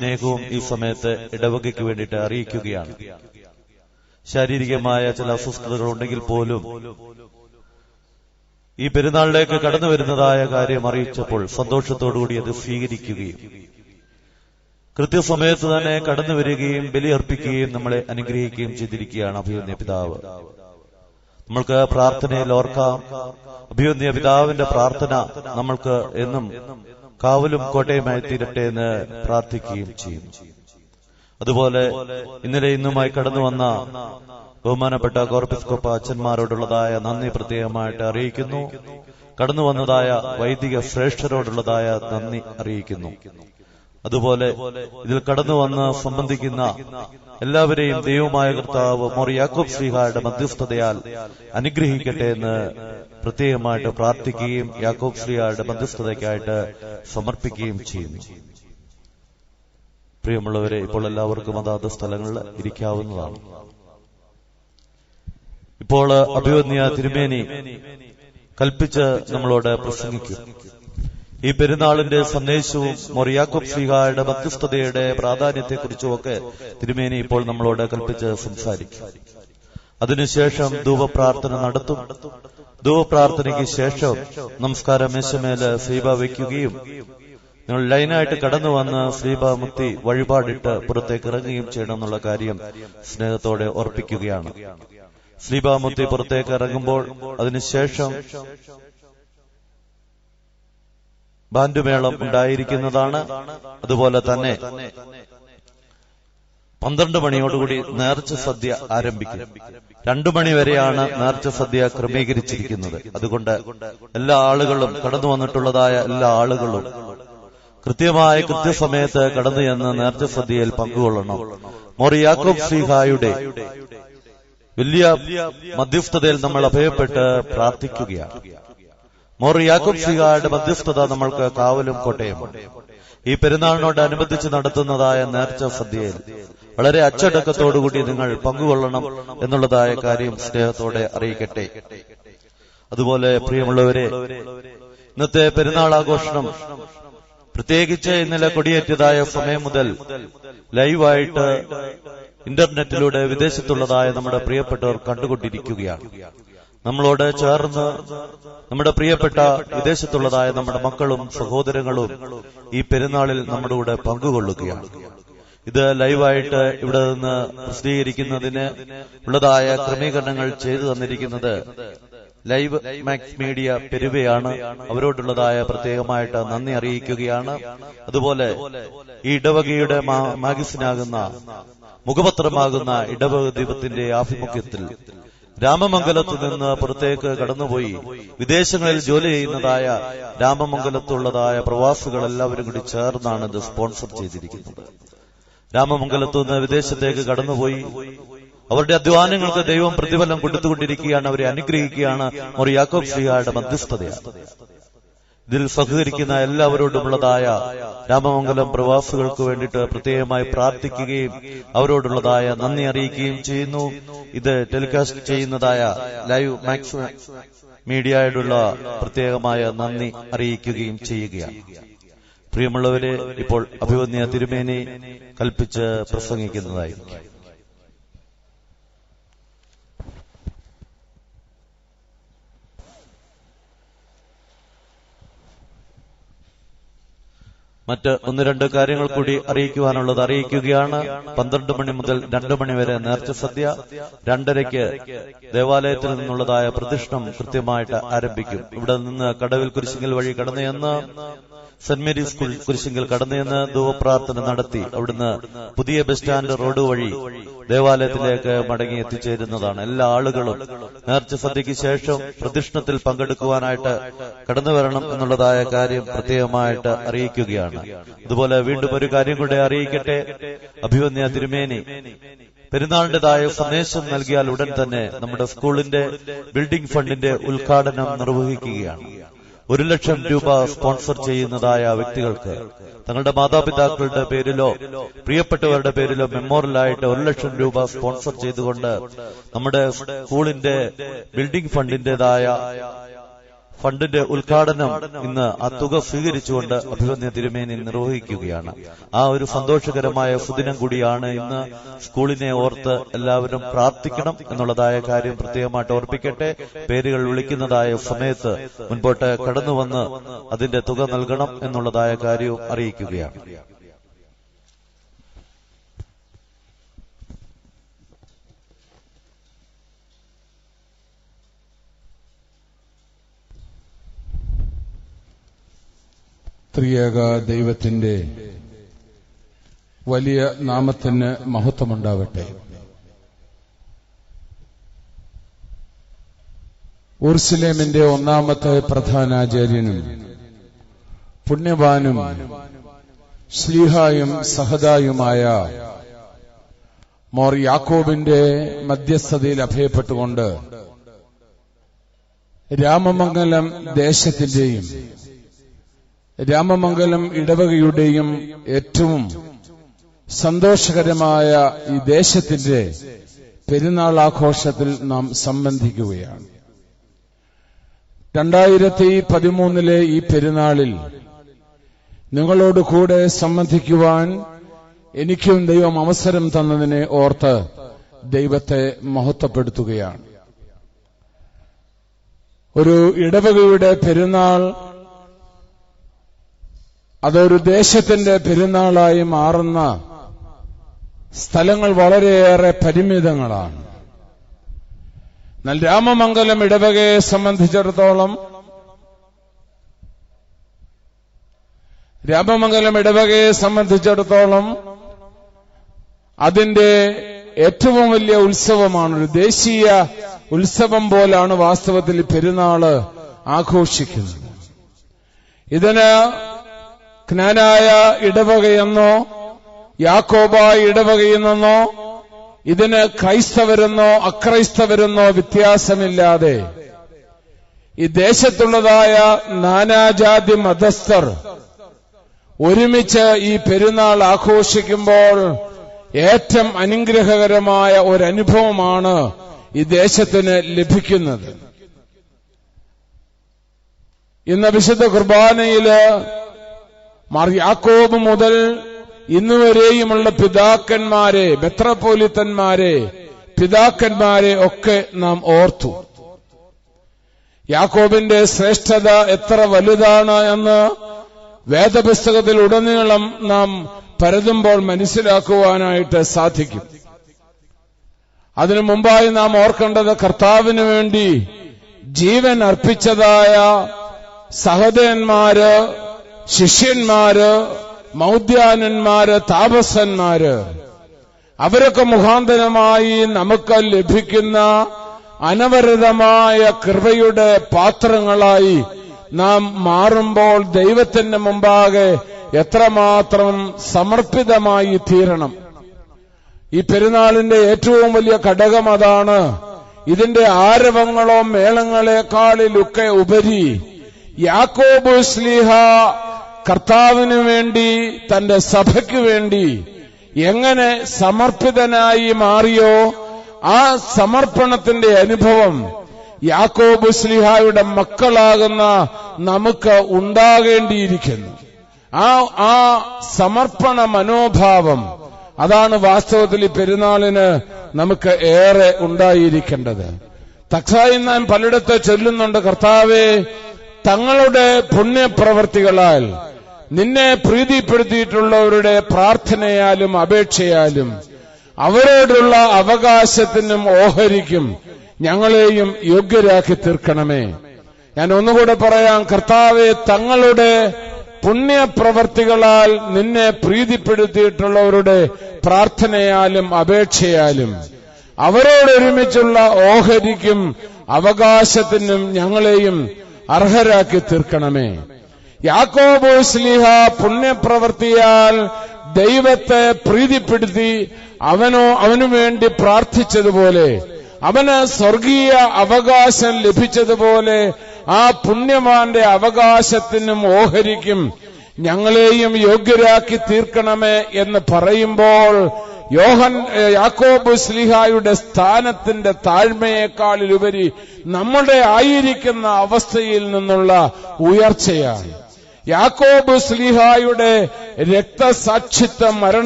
സ്നേഹവും ഈ സമയത്ത് ഇടവകയ്ക്ക് വേണ്ടിയിട്ട് അറിയിക്കുകയാണ്. ശാരീരികമായ ചില അസ്വസ്ഥതകൾ ഉണ്ടെങ്കിൽ പോലും ഈ പെരുന്നാളിലേക്ക് കടന്നു വരുന്നതായ കാര്യം അറിയിച്ചപ്പോൾ സന്തോഷത്തോടുകൂടി അത് സ്വീകരിക്കുകയും കൃത്യസമയത്ത് തന്നെ കടന്നു വരികയും ബലിയർപ്പിക്കുകയും നമ്മളെ അനുഗ്രഹിക്കുകയും ചെയ്തിരിക്കുകയാണ് അഭിവന്യ പിതാവ്. നമ്മൾക്ക് പ്രാർത്ഥനയിൽ ഓർക്കാം, അഭിവന്യ പിതാവിന്റെ പ്രാർത്ഥന നമ്മൾക്ക് എന്നും കാവലും കോട്ടയുമായി തീരട്ടെ എന്ന് പ്രാർത്ഥിക്കുകയും ചെയ്യും. അതുപോലെ ഇന്നലെ ഇന്നുമായി കടന്നു വന്ന ബഹുമാനപ്പെട്ട കോർപ്പിസ്കോപ്പ അച്ഛന്മാരോടുള്ളതായ നന്ദി പ്രത്യേകമായിട്ട് അറിയിക്കുന്നു. കടന്നു വന്നതായ വൈദിക ശ്രേഷ്ഠരോടുള്ളതായ നന്ദി അറിയിക്കുന്നു. അതുപോലെ ഇതിൽ കടന്നു വന്ന് സംബന്ധിക്കുന്ന എല്ലാവരെയും ദൈവമായ കർത്താവ് മോർ യാക്കോബ് ശ്ലീഹായുടെ മധ്യസ്ഥതയാൽ അനുഗ്രഹിക്കട്ടെ എന്ന് പ്രത്യേകമായിട്ട് പ്രാർത്ഥിക്കുകയും യാക്കോബ് ശ്ലീഹായുടെ മധ്യസ്ഥതയ്ക്കായിട്ട് സമർപ്പിക്കുകയും ചെയ്യുന്നു. പ്രിയമുള്ളവരെ, ഇപ്പോൾ എല്ലാവർക്കും അതാത് സ്ഥലങ്ങളിൽ ഇരിക്കാവുന്നതാണ്. ഇപ്പോൾ അഭിവന്യ തിരുമേനി കൽപ്പിച്ച് നമ്മളോട് പ്രസംഗിക്കും. ഈ പെരുന്നാളിന്റെ സന്ദേശവും മോർ യാക്കോബ് ശ്ലീഹായുടെ മധ്യസ്ഥതയുടെ പ്രാധാന്യത്തെക്കുറിച്ചുമൊക്കെ തിരുമേനി ഇപ്പോൾ നമ്മളോട് കൽപ്പിച്ച് സംസാരിക്കും. അതിനുശേഷം ധൂപപ്രാർത്ഥന നടത്തും. ധൂപപ്രാർത്ഥനയ്ക്ക് ശേഷം നമസ്കാര മേശമേല് സ്ലീബ വയ്ക്കുകയും നിങ്ങൾ ലൈനായിട്ട് കടന്നു വന്ന് സ്ലീബ മുത്തി വഴിപാടിട്ട് പുറത്തേക്ക് ഇറങ്ങുകയും ചെയ്യണം എന്നുള്ള കാര്യം സ്നേഹത്തോടെ ഓർപ്പിക്കുകയാണ്. സ്ലീബ മുത്തി പുറത്തേക്ക് ഇറങ്ങുമ്പോൾ അതിനുശേഷം ബാൻഡുമേളം ഉണ്ടായിരിക്കുന്നതാണ്. അതുപോലെ തന്നെ 12 മണിയോടുകൂടി നേർച്ച സദ്യ ആരംഭിക്കും. 2 മണിവരെയാണ് നേർച്ച സദ്യ ക്രമീകരിച്ചിരിക്കുന്നത്. അതുകൊണ്ട് എല്ലാ ആളുകളും കടന്നു വന്നിട്ടുള്ളതായ എല്ലാ ആളുകളും കൃത്യസമയത്ത് കടന്നു ചെന്ന് നേർച്ച സദ്യയിൽ പങ്കുകൊള്ളണം. മോർ യാക്കോബ് ശ്ലീഹായുടെ വലിയ മധ്യസ്ഥതയിൽ നമ്മൾ അഭയപ്പെട്ട് പ്രാർത്ഥിക്കുകയാണ്. മോർ യാക്കോബ് ശ്ലീഹായുടെ മധ്യസ്ഥത നമ്മൾക്ക് കാവലും കോട്ടയുമുണ്ട്. ഈ പെരുന്നാളിനോടനുബന്ധിച്ച് നടത്തുന്നതായ നേർച്ച സദ്യയിൽ വളരെ അച്ചടക്കത്തോടുകൂടി നിങ്ങൾ പങ്കുകൊള്ളണം എന്നുള്ളതായ കാര്യം സ്നേഹത്തോടെ അറിയിക്കട്ടെ. അതുപോലെ പ്രിയമുള്ളവരെ, ഇന്നത്തെ പെരുന്നാൾ ആഘോഷം പ്രത്യേകിച്ച് ഇന്നലെ കൊടിയേറ്റതായ സമയം മുതൽ ലൈവായിട്ട് ഇന്റർനെറ്റിലൂടെ വിദേശത്തുള്ളതായ നമ്മുടെ പ്രിയപ്പെട്ടവർ കണ്ടുകൊണ്ടിരിക്കുകയാണ്. നമ്മളോട് ചേർന്ന് നമ്മുടെ പ്രിയപ്പെട്ട വിദേശത്തുള്ളതായ നമ്മുടെ മക്കളും സഹോദരങ്ങളും ഈ പെരുന്നാളിൽ നമ്മുടെ കൂടെ പങ്കുകൊള്ളുകയാണ്. ഇത് ലൈവായിട്ട് ഇവിടെ നിന്ന് പ്രസിദ്ധീകരിക്കുന്നതിന് ഉള്ളതായ ക്രമീകരണങ്ങൾ ചെയ്തു തന്നിരിക്കുന്നത് ലൈവ് മാക്സ് മീഡിയ പെരുവയാണ്. അവരോടുള്ളതായ പ്രത്യേകമായിട്ട് നന്ദി അറിയിക്കുകയാണ്. അതുപോലെ ഈ ഇടവകയുടെ മാഗസിനാകുന്ന മുഖപത്രമാകുന്ന ഇടവക ദീപത്തിന്റെ ആഭിമുഖ്യത്തിൽ രാമമംഗലത്തു നിന്ന് പുറത്തേക്ക് കടന്നുപോയി വിദേശങ്ങളിൽ ജോലി ചെയ്യുന്നതായ രാമമംഗലത്തുള്ളതായ പ്രവാസികൾ എല്ലാവരും കൂടി ചേർന്നാണ് ഇത് സ്പോൺസർ ചെയ്തിരിക്കുന്നത്. രാമമംഗലത്തു നിന്ന് വിദേശത്തേക്ക് കടന്നുപോയി അവരുടെ അധ്വാനങ്ങൾക്ക് ദൈവം പ്രതിഫലം കൊടുത്തുകൊണ്ടിരിക്കുകയാണ്. അവരെ അനുഗ്രഹിക്കുകയാണ്. മോർ യാക്കോബ് ശ്ലീഹായുടെ മധ്യസ്ഥതയാണ്. ഇതിൽ സഹകരിക്കുന്ന എല്ലാവരോടുമുള്ളതായ രാമമംഗലം പ്രവാസികൾക്ക് വേണ്ടിയിട്ട് പ്രത്യേകമായി പ്രാർത്ഥിക്കുകയും അവരോടുള്ളതായ നന്ദി അറിയിക്കുകയും ചെയ്യുന്നു. ഇത് ടെലികാസ്റ്റ് ചെയ്യുന്നതായ ലൈവ് മാക്സ് മീഡിയയോടുള്ള പ്രത്യേകമായ നന്ദി അറിയിക്കുകയും ചെയ്യുകയാണ്. പ്രിയമുള്ളവരെ, ഇപ്പോൾ അഭിവന്യ തിരുമേനി കൽപ്പിച്ച് പ്രസംഗിക്കുന്നതായിരിക്കും. മറ്റ് 1-2 കാര്യങ്ങൾ കൂടി അറിയിക്കുവാനുള്ളത് അറിയിക്കുകയാണ്. 12 മണി മുതൽ 2 മണി വരെ നേർച്ച സദ്യ, 2:30 ദേവാലയത്തിൽ നിന്നുള്ളതായ പ്രദക്ഷിണം കൃത്യമായിട്ട് ആരംഭിക്കും. ഇവിടെ നിന്ന് കടവിൽ കുരിശിങ്കൽ വഴി കടന്നുചെന്ന് സെന്റ് മേരീസ് കുരിശിങ്കൽ കടന്നുചെന്ന് ധൂപപ്രാർത്ഥന നടത്തി അവിടുന്ന് പുതിയ ബസ് സ്റ്റാൻഡ് റോഡ് വഴി ദേവാലയത്തിലേക്ക് മടങ്ങി എത്തിച്ചേരുന്നതാണ്. എല്ലാ ആളുകളും നേർച്ച സദ്യയ്ക്ക് ശേഷം പ്രദക്ഷിണത്തിൽ പങ്കെടുക്കുവാനായിട്ട് കടന്നുവരണം എന്നുള്ളതായ കാര്യം പ്രത്യേകമായിട്ട് അറിയിക്കുകയാണ്. അതുപോലെ വീണ്ടും ഒരു കാര്യം കൂടെ അറിയിക്കട്ടെ. അഭിവന്യ തിരുമേനി പെരുന്നാളിന്റേതായ സന്ദേശം നൽകിയാൽ ഉടൻ തന്നെ നമ്മുടെ സ്കൂളിന്റെ ബിൽഡിംഗ് ഫണ്ടിന്റെ ഉദ്ഘാടനം നിർവഹിക്കുകയാണ്. 1 ലക്ഷം രൂപ സ്പോൺസർ ചെയ്യുന്നതായ വ്യക്തികൾക്ക് തങ്ങളുടെ മാതാപിതാക്കളുടെ പേരിലോ പ്രിയപ്പെട്ടവരുടെ പേരിലോ മെമ്മോറിയലായിട്ട് 1 ലക്ഷം രൂപ സ്പോൺസർ ചെയ്തുകൊണ്ട് നമ്മുടെ സ്കൂളിന്റെ ബിൽഡിംഗ് ഫണ്ടിന്റേതായ ഫണ്ടിന്റെ ഉദ്ഘാടനം ഇന്ന് ആ തുക സ്വീകരിച്ചുകൊണ്ട് അഭിവന്യ തിരുമേനി നിർവഹിക്കുകയാണ്. ആ ഒരു സന്തോഷകരമായ സുദിനം കൂടിയാണ് ഇന്ന്. സ്കൂളിനെ ഓർത്ത് എല്ലാവരും പ്രാർത്ഥിക്കണം എന്നുള്ളതായ കാര്യം പ്രത്യേകമായിട്ട് ഓർപ്പിക്കട്ടെ. പേരുകൾ വിളിക്കുന്നതായ സമയത്ത് മുൻപോട്ട് കടന്നുവന്ന് അതിന്റെ തുക നൽകണം എന്നുള്ളതായ കാര്യവും അറിയിക്കുകയാണ്. ത്രിയേക ദൈവത്തിന്റെ വലിയ നാമത്തിന് മഹത്വമുണ്ടാവട്ടെ. യെരൂശലേമിന്റെ ഒന്നാമത്തെ പ്രധാനാചാര്യനും പുണ്യവാനും ശ്ലീഹായും സഹദായുമായ മോർ യാക്കോബിന്റെ മധ്യസ്ഥതയിൽ അഭയപ്പെട്ടുകൊണ്ട് രാമമംഗലം ദേശത്തിന്റെയും രാമമംഗലം ഇടവകയുടെയും ഏറ്റവും സന്തോഷകരമായ ഈ ദേശത്തിന്റെ പെരുന്നാൾ ആഘോഷത്തിൽ നാം സംബന്ധിക്കുകയാണ്. 2013 ഈ പെരുന്നാളിൽ നിങ്ങളോട് കൂടെ സംബന്ധിക്കുവാൻ എനിക്കും ദൈവം അവസരം തന്നതിനെ ഓർത്ത് ദൈവത്തെ മഹത്വപ്പെടുത്തുകയാണ്. ഒരു ഇടവകയുടെ പെരുന്നാൾ അതൊരു ദേശത്തിന്റെ പെരുന്നാളായി മാറുന്ന സ്ഥലങ്ങൾ വളരെയേറെ പരിമിതങ്ങളാണ്. എന്നാൽ രാമമംഗലം ഇടവകയെ സംബന്ധിച്ചിടത്തോളം അതിന്റെ ഏറ്റവും വലിയ ഉത്സവമാണ്. ഒരു ദേശീയ ഉത്സവം പോലാണ് വാസ്തവത്തിൽ പെരുന്നാള് ആഘോഷിക്കുന്നത്. ഇതിന് ക്നാനായ ഇടവകയെന്നോ യാക്കോബായ ഇടവകയെന്നോ ഇതിന് ക്രൈസ്തവരെന്നോ അക്രൈസ്തവരെന്നോ വ്യത്യാസമില്ലാതെ ഈ ദേശത്തുള്ളതായ നാനാജാതി മതസ്ഥർ ഒരുമിച്ച് ഈ പെരുന്നാൾ ആഘോഷിക്കുമ്പോൾ ഏറ്റവും അനുഗ്രഹകരമായ ഒരനുഭവമാണ് ഈ ദേശത്തിന് ലഭിക്കുന്നത്. ഇന്ന് വിശുദ്ധ കുർബാനയില് മാർ യാക്കോബ് മുതൽ ഇന്നുവരെയുമുള്ള പിതാക്കന്മാരെ, മെത്രാപ്പോലിത്തന്മാരെ, പിതാക്കന്മാരെ ഒക്കെ നാം ഓർത്തു. യാക്കോബിന്റെ ശ്രേഷ്ഠത എത്ര വലുതാണ് എന്ന് വേദപുസ്തകത്തിൽ ഉടനീളം നാം പരതുമ്പോൾ മനസ്സിലാക്കുവാനായിട്ട് സാധിക്കും. അതിനു മുമ്പായി നാം ഓർക്കേണ്ടത് കർത്താവിന് വേണ്ടി ജീവൻ അർപ്പിച്ചതായ സഹോദരന്മാര്, ശിഷ്യന്മാര്, മൗദ്യാനന്മാര്, താപസന്മാര്, അവരൊക്കെ മുഖാന്തരമായി നമുക്ക് ലഭിക്കുന്ന അനവരതമായ കൃപയുടെ പാത്രങ്ങളായി നാം മാറുമ്പോൾ ദൈവത്തിന്റെ മുമ്പാകെ എത്രമാത്രം സമർപ്പിതമായി തീരണം. ഈ പെരുന്നാളിന്റെ ഏറ്റവും വലിയ ഘടകം അതാണ്. ഇതിന്റെ ആരവങ്ങളോ മേളങ്ങളെക്കാളിലൊക്കെ ഉപരി യാക്കോബ് ശ്ലീഹ കർത്താവിന് വേണ്ടി, തന്റെ സഭയ്ക്ക് വേണ്ടി എങ്ങനെ സമർപ്പിതനായി മാറിയോ ആ സമർപ്പണത്തിന്റെ അനുഭവം യാക്കോബ് ശ്ലീഹായുടെ മക്കളാകുന്ന നമുക്ക് ഉണ്ടാകേണ്ടിയിരിക്കുന്നു. ആ സമർപ്പണ മനോഭാവം അതാണ് വാസ്തവത്തിൽ ഈ പെരുന്നാളിന് നമുക്ക് ഏറെ ഉണ്ടായിരിക്കേണ്ടത്. തക്സായി നാം പലയിടത്ത് ചൊല്ലുന്നുണ്ട്, കർത്താവേ, തങ്ങളുടെ പുണ്യപ്രവർത്തികളാൽ നിന്നെ പ്രീതിപ്പെടുത്തിയിട്ടുള്ളവരുടെ പ്രാർത്ഥനയാലും അപേക്ഷയാലും അവരോടുള്ള അവകാശത്തിനും ഓഹരിക്കും ഞങ്ങളെയും യോഗ്യരാക്കി തീർക്കണമേ. ഞാൻ ഒന്നുകൂടെ പറയാം, കർത്താവെ, തങ്ങളുടെ പുണ്യപ്രവർത്തികളാൽ നിന്നെ പ്രീതിപ്പെടുത്തിയിട്ടുള്ളവരുടെ പ്രാർത്ഥനയാലും അപേക്ഷയാലും അവരോടൊരുമിച്ചുള്ള ഓഹരിക്കും അവകാശത്തിനും ഞങ്ങളെയും അർഹരാക്കി തീർക്കണമേ. യാക്കോബ് ശ്ലീഹ പുണ്യപ്രവർത്തിയാൽ ദൈവത്തെ പ്രീതിപ്പെടുത്തി അവനു വേണ്ടി പ്രാർത്ഥിച്ചതുപോലെ, അവന് സ്വർഗീയ അവകാശം ലഭിച്ചതുപോലെ ആ പുണ്യവാന്റെ അവകാശത്തിനും ഓഹരിക്കും ഞങ്ങളെയും യോഗ്യരാക്കി തീർക്കണമേ എന്ന് പറയുമ്പോൾ യാക്കോബ് ശ്ലീഹായുടെ സ്ഥാനത്തിന്റെ താഴ്മയേക്കാളിലുപരി നമ്മുടെ ആയിരിക്കുന്ന അവസ്ഥയിൽ നിന്നുള്ള ഉയർച്ചയാണ്. യാക്കോബ് ശ്ലീഹായുടെ രക്തസാക്ഷിത്വ മരണം